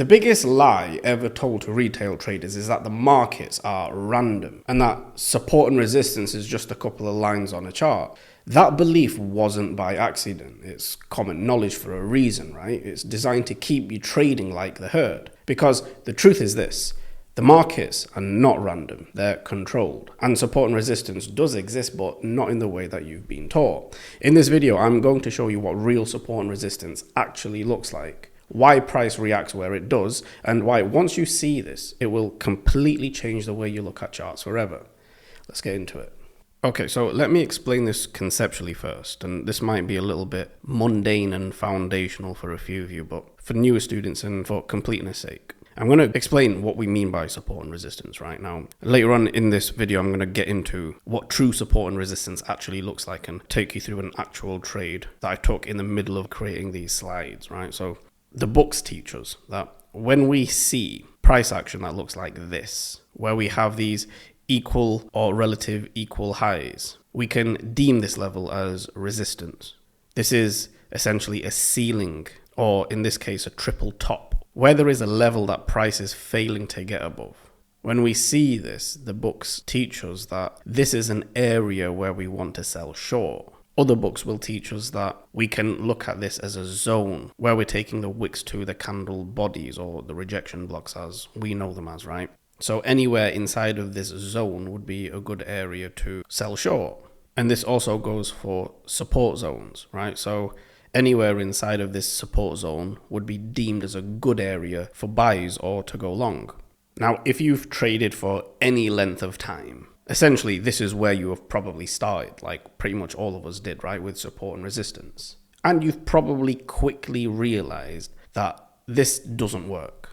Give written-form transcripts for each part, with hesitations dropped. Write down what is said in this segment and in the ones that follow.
The biggest lie ever told to retail traders is that the markets are random and that support and resistance is just a couple of lines on a chart. That belief wasn't by accident. It's common knowledge for a reason, right? It's designed to keep you trading like the herd. Because the truth is this: the markets are not random, they're controlled. And support and resistance does exist, but not in the way that you've been taught. In this video, I'm going to show you what real support and resistance actually looks like, why price reacts where it does, and why once you see this, it will completely change the way you look at charts forever. Let's get into it. Okay, so let me explain this conceptually first, and this might be a little bit mundane and foundational for a few of you, but for newer students and for completeness sake, I'm going to explain what we mean by support and resistance right now. Later on in this video, I'm going to get into what true support and resistance actually looks like and take you through an actual trade that I took in the middle of creating these slides, right? So the books teach us that when we see price action that looks like this, where we have these equal or relative equal highs, we can deem this level as resistance. This is essentially a ceiling, or in this case, a triple top, where there is a level that price is failing to get above. When we see this, the books teach us that this is an area where we want to sell short. Other books will teach us that we can look at this as a zone where we're taking the wicks to the candle bodies, or the rejection blocks as we know them as, right? So anywhere inside of this zone would be a good area to sell short. And this also goes for support zones, right? So anywhere inside of this support zone would be deemed as a good area for buys or to go long. Now, if you've traded for any length of time, essentially this is where you have probably started, like pretty much all of us did, right? With support and resistance. And you've probably quickly realized that this doesn't work.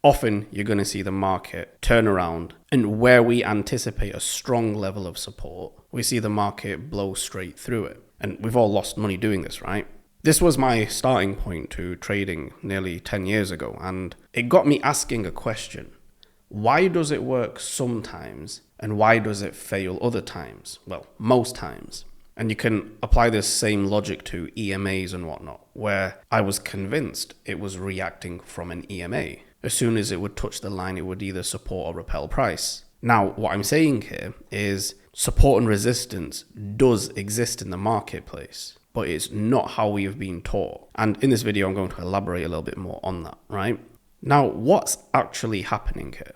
Often you're going to see the market turn around, and where we anticipate a strong level of support, we see the market blow straight through it. And we've all lost money doing this, right? This was my starting point to trading nearly 10 years ago, and it got me asking a question. Why does it work sometimes, and why does it fail other times? Well, most times. And you can apply this same logic to EMAs and whatnot, where I was convinced it was reacting from an EMA. As soon as it would touch the line, it would either support or repel price. Now, what I'm saying here is support and resistance does exist in the marketplace, but it's not how we have been taught. And in this video, I'm going to elaborate a little bit more on that, right? Now, what's actually happening here?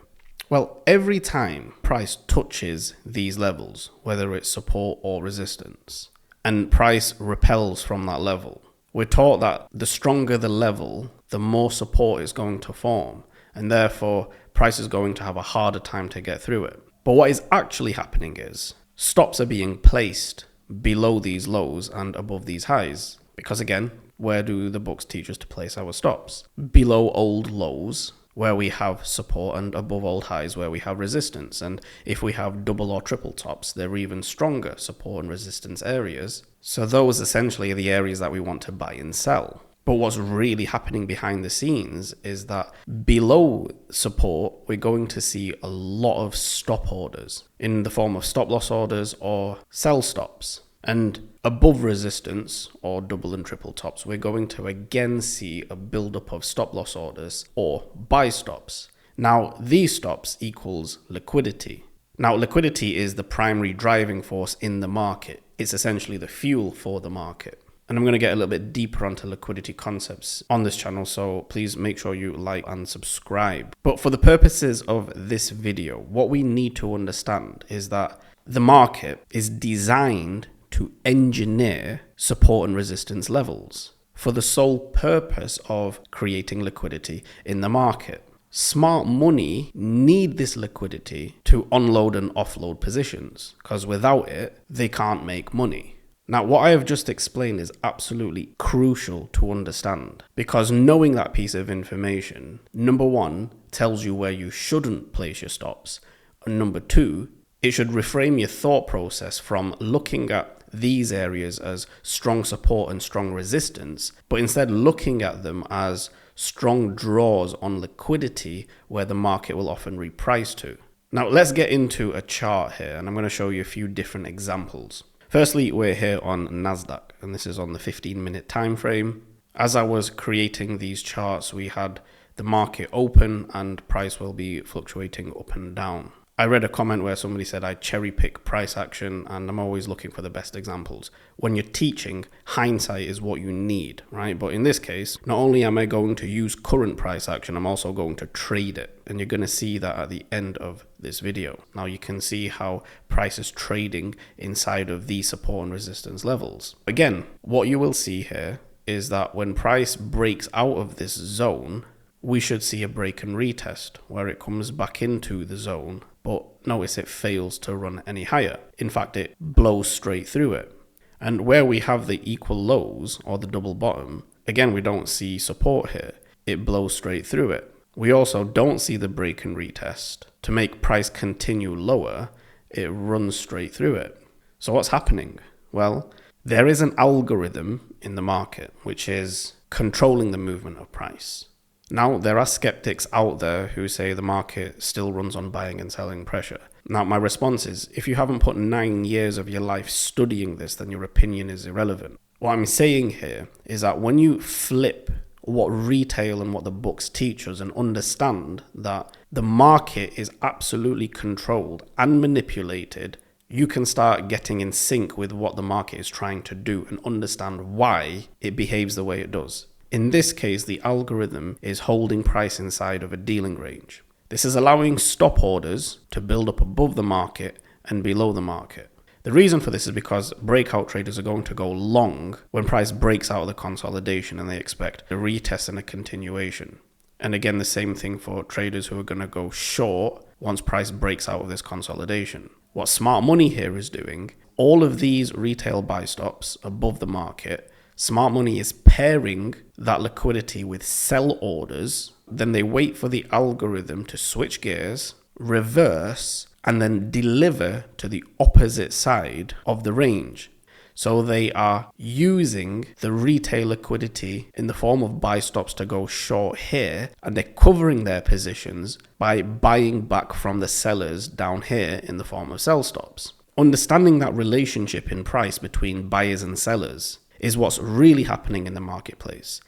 Well, every time price touches these levels, whether it's support or resistance, and price repels from that level, we're taught that the stronger the level, the more support is going to form, and therefore price is going to have a harder time to get through it. But what is actually happening is stops are being placed below these lows and above these highs. Because again, where do the books teach us to place our stops? Below old lows, where we have support, and above old highs where we have resistance. And if we have double or triple tops, they're even stronger support and resistance areas. So those essentially are the areas that we want to buy and sell. But what's really happening behind the scenes is that below support, we're going to see a lot of stop orders in the form of stop loss orders or sell stops. And above resistance, or double and triple tops, we're going to again see a buildup of stop loss orders or buy stops. Now, these stops equals liquidity. Now, liquidity is the primary driving force in the market. It's essentially the fuel for the market. And I'm going to get a little bit deeper onto liquidity concepts on this channel, so please make sure you like and subscribe. But for the purposes of this video, what we need to understand is that the market is designed to engineer support and resistance levels for the sole purpose of creating liquidity in the market. Smart money need this liquidity to unload and offload positions, because without it, they can't make money. Now, what I have just explained is absolutely crucial to understand, because knowing that piece of information, number one, tells you where you shouldn't place your stops, and number two, it should reframe your thought process from looking at these areas as strong support and strong resistance, but instead looking at them as strong draws on liquidity where the market will often reprice to. Now, let's get into a chart here, and I'm going to show you a few different examples. Firstly, we're here on NASDAQ, and this is on the 15-minute time frame. As I was creating these charts, we had the market open and price will be fluctuating up and down. I read a comment where somebody said I cherry pick price action, and I'm always looking for the best examples. When you're teaching, hindsight is what you need, right? But in this case, not only am I going to use current price action, I'm also going to trade it. And you're going to see that at the end of this video. Now you can see how price is trading inside of these support and resistance levels. Again, what you will see here is that when price breaks out of this zone, we should see a break and retest where it comes back into the zone. But notice it fails to run any higher. In fact, it blows straight through it. And where we have the equal lows or the double bottom, again, we don't see support here. It blows straight through it. We also don't see the break and retest. To make price continue lower, it runs straight through it. So what's happening? Well, there is an algorithm in the market which is controlling the movement of price. Now, there are skeptics out there who say the market still runs on buying and selling pressure. Now, my response is, if you haven't put 9 years of your life studying this, then your opinion is irrelevant. What I'm saying here is that when you flip what retail and what the books teach us and understand that the market is absolutely controlled and manipulated, you can start getting in sync with what the market is trying to do and understand why it behaves the way it does. In this case, the algorithm is holding price inside of a dealing range. This is allowing stop orders to build up above the market and below the market. The reason for this is because breakout traders are going to go long when price breaks out of the consolidation and they expect a retest and a continuation. And again, the same thing for traders who are going to go short once price breaks out of this consolidation. What smart money here is doing, all of these retail buy stops above the market, smart money is pairing that liquidity with sell orders. Then they wait for the algorithm to switch gears, reverse, and then deliver to the opposite side of the range. So they are using the retail liquidity in the form of buy stops to go short here, and they're covering their positions by buying back from the sellers down here in the form of sell stops. Understanding that relationship in price between buyers and sellers is what's really happening in the marketplace.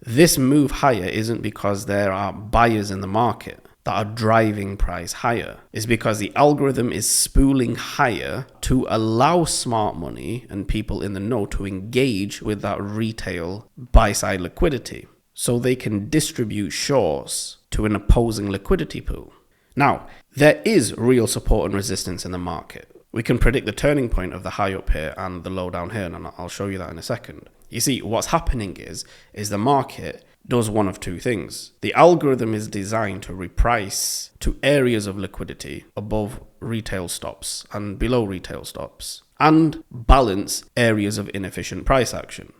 This move higher isn't because there are buyers in the market that are driving price higher. It's because the algorithm is spooling higher to allow smart money and people in the know to engage with that retail buy-side liquidity so they can distribute shorts to an opposing liquidity pool. Now, there is real support and resistance in the market. We can predict the turning point of the high up here and the low down here, and I'll show you that in a second. You see, what's happening is the market does one of two things. The algorithm is designed to reprice to areas of liquidity above retail stops and below retail stops, and balance areas of inefficient price action.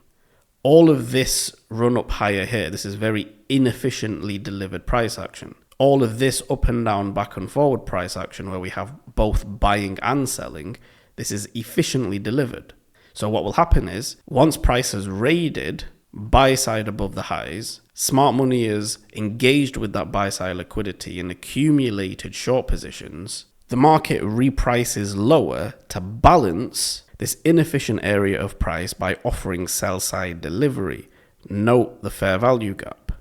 All of this run up higher here, this is very inefficiently delivered price action. All of this up and down, back and forward price action where we have both buying and selling, this is efficiently delivered. So what will happen is, once price has raided buy side above the highs, smart money is engaged with that buy side liquidity and accumulated short positions, the market reprices lower to balance this inefficient area of price by offering sell side delivery. Note the fair value gap.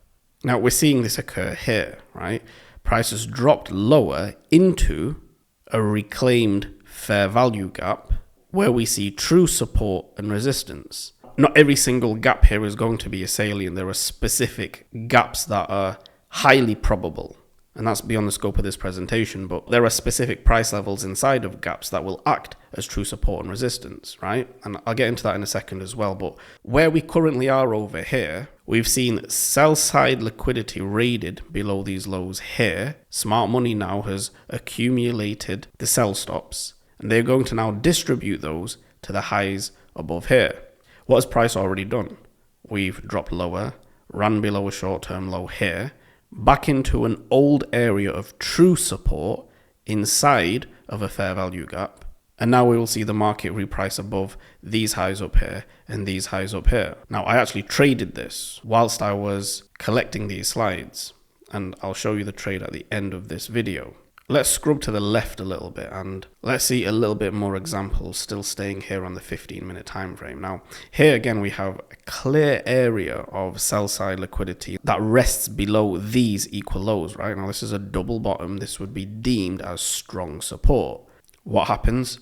Now we're seeing this occur here, right? Price has dropped lower into a reclaimed fair value gap where we see true support and resistance. Not every single gap here is going to be a salient. There are specific gaps that are highly probable, and that's beyond the scope of this presentation, but there are specific price levels inside of gaps that will act as true support and resistance, right? And I'll get into that in a second as well, but where we currently are over here, we've seen sell side liquidity raided below these lows here. Smart money now has accumulated the sell stops, and they're going to now distribute those to the highs above here. What has price already done? We've dropped lower, ran below a short-term low here, back into an old area of true support inside of a fair value gap. And now we will see the market reprice above these highs up here and these highs up here. Now, I actually traded this whilst I was collecting these slides, and I'll show you the trade at the end of this video. Let's scrub to the left a little bit and let's see a little bit more examples, still staying here on the 15-minute time frame. Now, here again, we have a clear area of sell side liquidity that rests below these equal lows, right? Now, this is a double bottom. This would be deemed as strong support. What happens?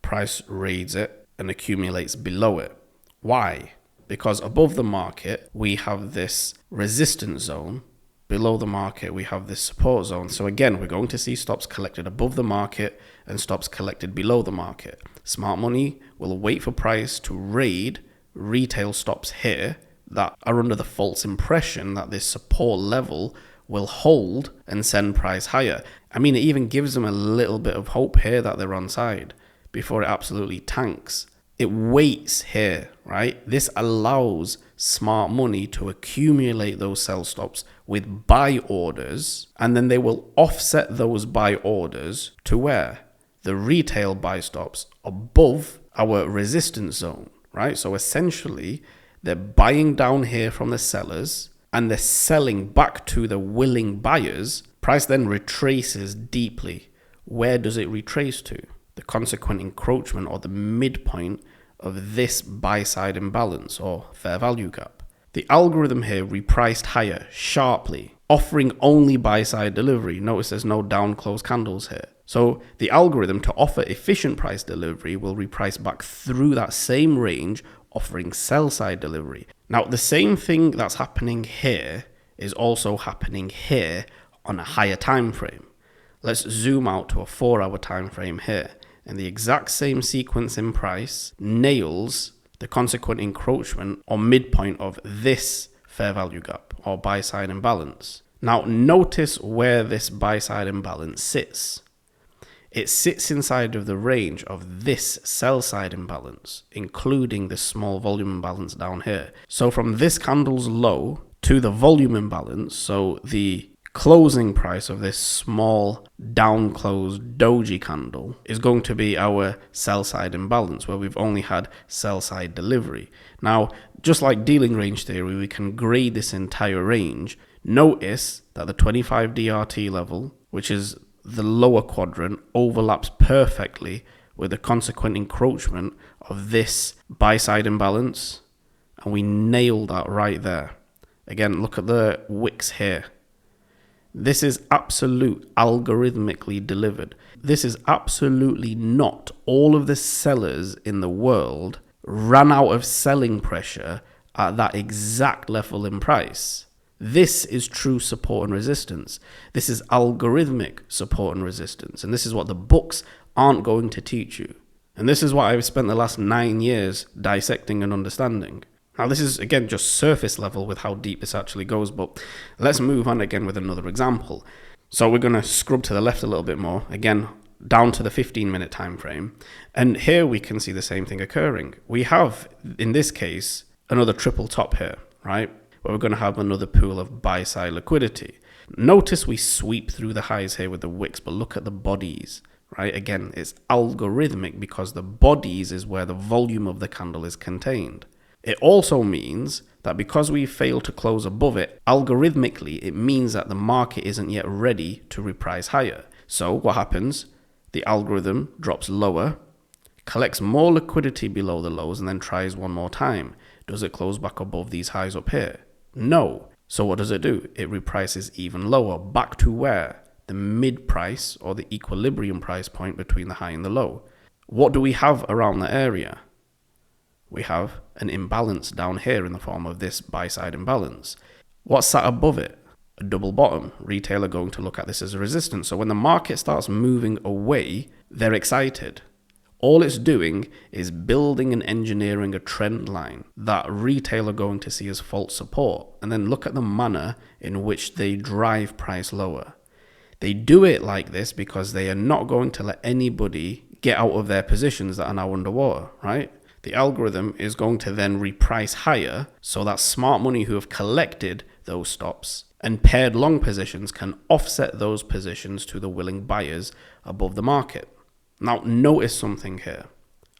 Price raids it and accumulates below it. Why? Because above the market, we have this resistance zone. Below the market, we have this support zone. So again, we're going to see stops collected above the market and stops collected below the market. Smart money will wait for price to raid retail stops here that are under the false impression that this support level will hold and send price higher. I mean, it even gives them a little bit of hope here that they're on side before it absolutely tanks. It waits here, right? This allows smart money to accumulate those sell stops with buy orders, and then they will offset those buy orders to where? The retail buy stops above our resistance zone, right? So essentially, they're buying down here from the sellers and they're selling back to the willing buyers. Price then retraces deeply. Where does it retrace to? The consequent encroachment or the midpoint of this buy side imbalance or fair value gap. The algorithm here repriced higher sharply, offering only buy side delivery. Notice there's no down close candles here. So the algorithm, to offer efficient price delivery, will reprice back through that same range, offering sell side delivery. Now, the same thing that's happening here is also happening here on a higher time frame. Let's zoom out to a 4-hour time frame here. And the exact same sequence in price nails the consequent encroachment or midpoint of this fair value gap or buy side imbalance. Now, notice where this buy side imbalance sits. It sits inside of the range of this sell side imbalance, including the small volume imbalance down here. So from this candle's low to the volume imbalance, so the closing price of this small down closed doji candle is going to be our sell side imbalance, where we've only had sell side delivery. Now, just like dealing range theory, we can grade this entire range. Notice that the 25 DRT level, which is the lower quadrant, overlaps perfectly with the consequent encroachment of this buy side imbalance, and we nailed that right there. Again, look at the wicks here. This is absolute algorithmically delivered. This is absolutely not all of the sellers in the world ran out of selling pressure at that exact level in price. This is true support and resistance. This is algorithmic support and resistance. And this is what the books aren't going to teach you. And this is what I've spent the last 9 years dissecting and understanding. Now, this is, again, just surface level with how deep this actually goes, but let's move on again with another example. So we're going to scrub to the left a little bit more, again, down to the 15-minute time frame. And here we can see the same thing occurring. We have, in this case, another triple top here, right? Where we're going to have another pool of buy-side liquidity. Notice we sweep through the highs here with the wicks, but look at the bodies, right? Again, it's algorithmic because the bodies is where the volume of the candle is contained. It also means that because we fail to close above it, algorithmically, it means that the market isn't yet ready to reprice higher. So what happens? The algorithm drops lower, collects more liquidity below the lows, and then tries one more time. Does it close back above these highs up here? No. So what does it do? It reprices even lower, back to where? The mid price or the equilibrium price point between the high and the low. What do we have around the area? We have an imbalance down here in the form of this buy-side imbalance. What's sat above it? A double bottom. Retailer going to look at this as a resistance. So when the market starts moving away, they're excited. All it's doing is building and engineering a trend line that retail are going to see as false support. And then look at the manner in which they drive price lower. They do it like this because they are not going to let anybody get out of their positions that are now underwater, right? The algorithm is going to then reprice higher so that smart money who have collected those stops and paired long positions can offset those positions to the willing buyers above the market. Now, notice something here.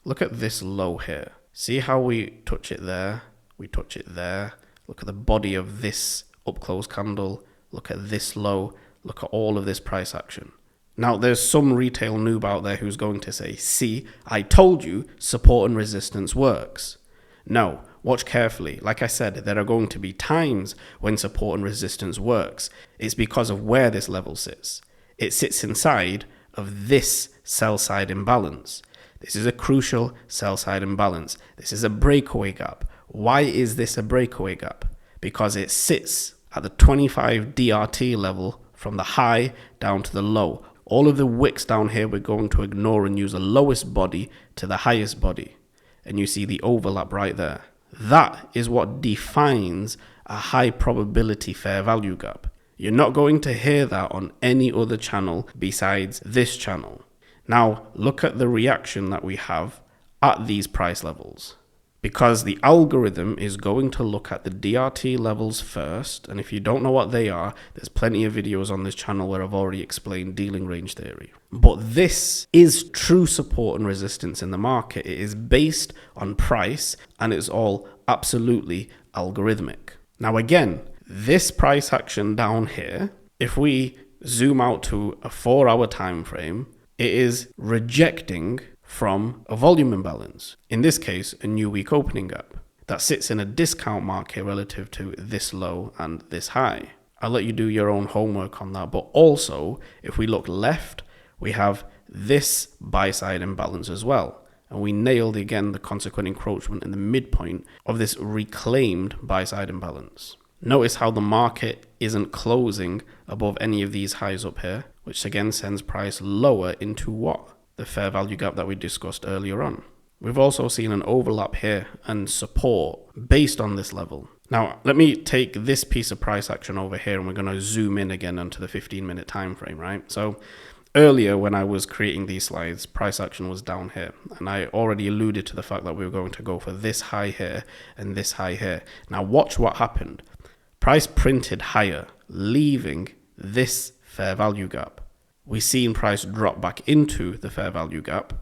Look at this low here. See how we touch it there? We touch it there. Look at the body of this up close candle. Look at this low. Look at all of this price action. Now, there's some retail noob out there who's going to say, see, I told you support and resistance works. No, watch carefully. Like I said, there are going to be times when support and resistance works. It's because of where this level sits. It sits inside of this sell-side imbalance. This is a crucial sell-side imbalance. This is a breakaway gap. Why is this a breakaway gap? Because it sits at the 25 DRT level from the high down to the low. All of the wicks down here we're going to ignore and use the lowest body to the highest body. And you see the overlap right there. That is what defines a high probability fair value gap. You're not going to hear that on any other channel besides this channel. Now look at the reaction that we have at these price levels. Because the algorithm is going to look at the DRT levels first, and if you don't know what they are, there's plenty of videos on this channel where I've already explained dealing range theory. But this is true support and resistance in the market. It is based on price, and it's all absolutely algorithmic. Now again, this price action down here, if we zoom out to a 4-hour time frame, it is rejecting from a volume imbalance. In this case, a new week opening gap that sits in a discount market relative to this low and this high. I'll let you do your own homework on that. But also, if we look left, we have this buy side imbalance as well. And we nailed again the consequent encroachment in the midpoint of this reclaimed buy side imbalance. Notice how the market isn't closing above any of these highs up here, which again sends price lower into what? The fair value gap that we discussed earlier on. We've also seen an overlap here and support based on this level. Now, let me take this piece of price action over here and we're going to zoom in again onto the 15-minute time frame, right? So earlier when I was creating these slides, price action was down here. And I already alluded to the fact that we were going to go for this high here and this high here. Now watch what happened. Price printed higher, leaving this fair value gap. We seen price drop back into the fair value gap,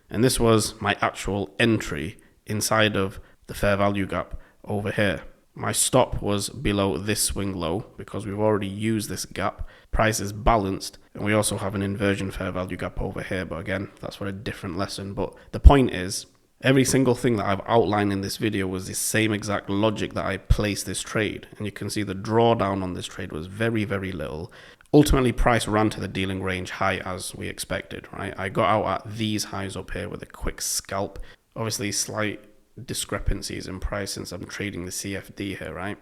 and this was my actual entry inside of the fair value gap over here. My stop was below this swing low because we've already used this gap. Price is balanced, and we also have an inversion fair value gap over here, but again, that's for a different lesson. But the point is, every single thing that I've outlined in this video was the same exact logic that I placed this trade, and you can see the drawdown on this trade was very, very little. Ultimately, price ran to the dealing range high as we expected, right? I got out at these highs up here with a quick scalp. Obviously, slight discrepancies in price since I'm trading the CFD here, right?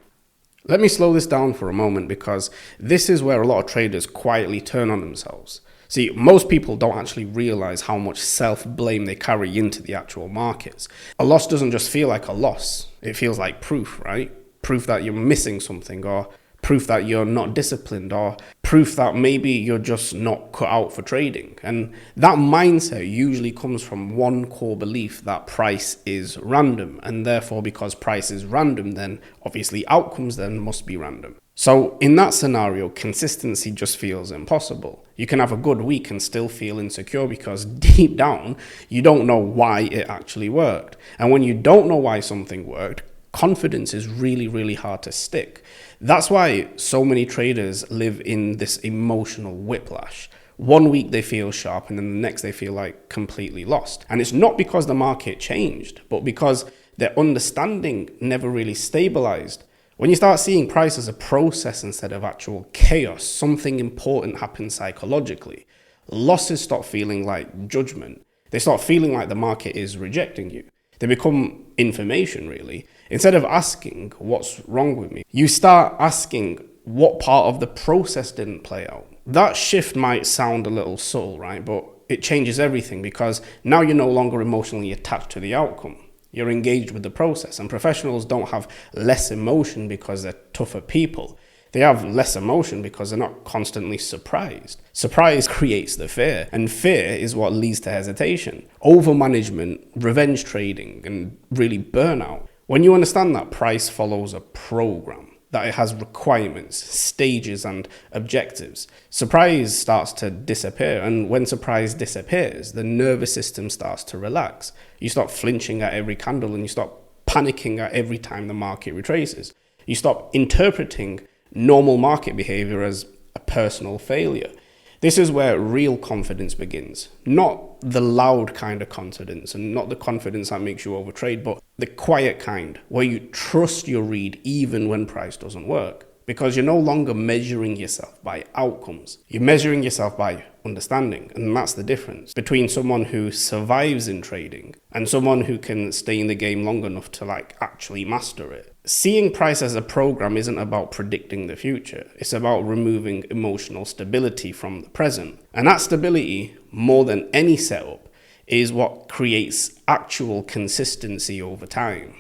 Let me slow this down for a moment because this is where a lot of traders quietly turn on themselves. See, most people don't actually realize how much self-blame they carry into the actual markets. A loss doesn't just feel like a loss. It feels like proof, right? Proof that you're missing something, or proof that you're not disciplined, or proof that maybe you're just not cut out for trading. And that mindset usually comes from one core belief that price is random. And therefore, because price is random, then obviously outcomes then must be random. So in that scenario, consistency just feels impossible. You can have a good week and still feel insecure because deep down, you don't know why it actually worked. And when you don't know why something worked, confidence is really, really hard to stick. That's why so many traders live in this emotional whiplash. One week they feel sharp and then the next they feel like completely lost. And it's not because the market changed, but because their understanding never really stabilized. When you start seeing price as a process instead of actual chaos, something important happens psychologically. Losses stop feeling like judgment. They start feeling like the market is rejecting you. They become information, really. Instead of asking, what's wrong with me? You start asking, what part of the process didn't play out? That shift might sound a little subtle, right? But it changes everything because now you're no longer emotionally attached to the outcome. You're engaged with the process, and professionals don't have less emotion because they're tougher people. They have less emotion because they're not constantly surprised. Surprise creates the fear, and fear is what leads to hesitation, overmanagement, revenge trading, and really burnout. When you understand that price follows a program, that it has requirements, stages, and objectives, surprise starts to disappear. And when surprise disappears, the nervous system starts to relax. You stop flinching at every candle and you stop panicking at every time the market retraces. You stop interpreting normal market behavior as a personal failure. This is where real confidence begins. Not the loud kind of confidence and not the confidence that makes you overtrade, but the quiet kind where you trust your read even when price doesn't work. Because you're no longer measuring yourself by outcomes. You're measuring yourself by understanding. And that's the difference between someone who survives in trading and someone who can stay in the game long enough to actually master it. Seeing price as a program isn't about predicting the future. It's about removing emotional stability from the present. And that stability, more than any setup, is what creates actual consistency over time.